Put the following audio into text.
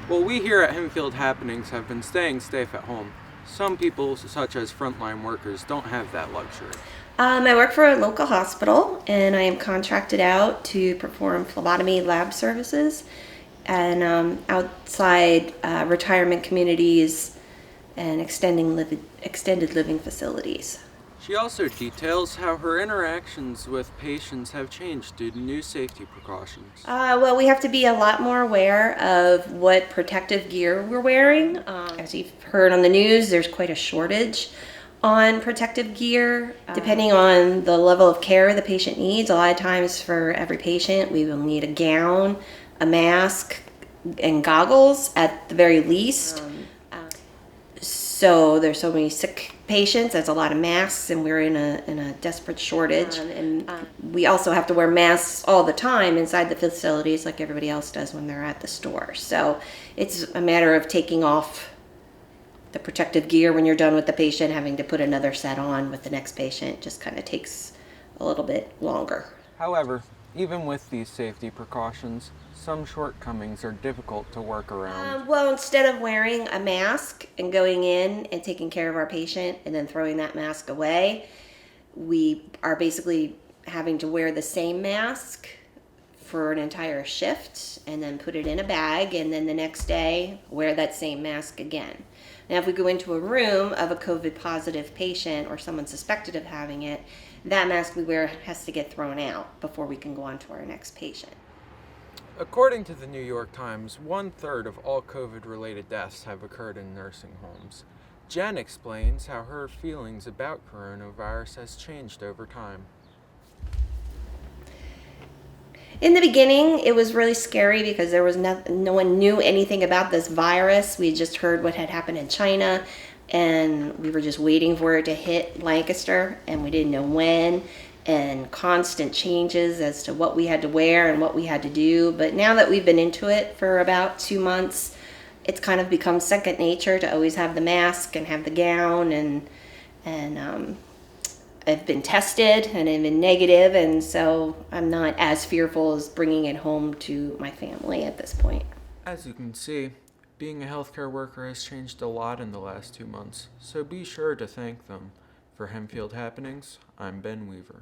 Well, we here at Hempfield Happenings have been staying safe at home. Some people, such as frontline workers, don't have that luxury. I work for a local hospital and I am contracted out to perform phlebotomy lab services and outside retirement communities and extended living facilities. She also details how her interactions with patients have changed due to new safety precautions. Well, we have to be a lot more aware of what protective gear we're wearing. As you've heard on the news, there's quite a shortage on protective gear. Depending on the level of care the patient needs, a lot of times for every patient, we will need a gown, a mask, and goggles at the very least. So there's so many sick patients. That's a lot of masks, and we're in a desperate shortage. And we also have to wear masks all the time inside the facilities, like everybody else does when they're at the store. So it's a matter of taking off the protective gear when you're done with the patient, having to put another set on with the next patient. Just kind of takes a little bit longer. However, even with these safety precautions, some shortcomings are difficult to work around. Well, instead of wearing a mask and going in and taking care of our patient and then throwing that mask away, we are basically having to wear the same mask for an entire shift and then put it in a bag, and then the next day wear that same mask again. Now, if we go into a room of a COVID positive patient or someone suspected of having it, that mask we wear has to get thrown out before we can go on to our next patient. According to the New York Times, 1/3 of all COVID-related deaths have occurred in nursing homes. Jen explains how her feelings about coronavirus has changed over time. In the beginning, it was really scary because there was no one knew anything about this virus. We just heard what had happened in China, and we were just waiting for it to hit Lancaster, and we didn't know when, and constant changes as to what we had to wear and what we had to do. But now that we've been into it for about 2 months, it's kind of become second nature to always have the mask and have the gown, and I've been tested and I've been negative, and so I'm not as fearful as bringing it home to my family at this point. As you can see, being a healthcare worker has changed a lot in the last 2 months, so be sure to thank them. For Hempfield Happenings, I'm Ben Weaver.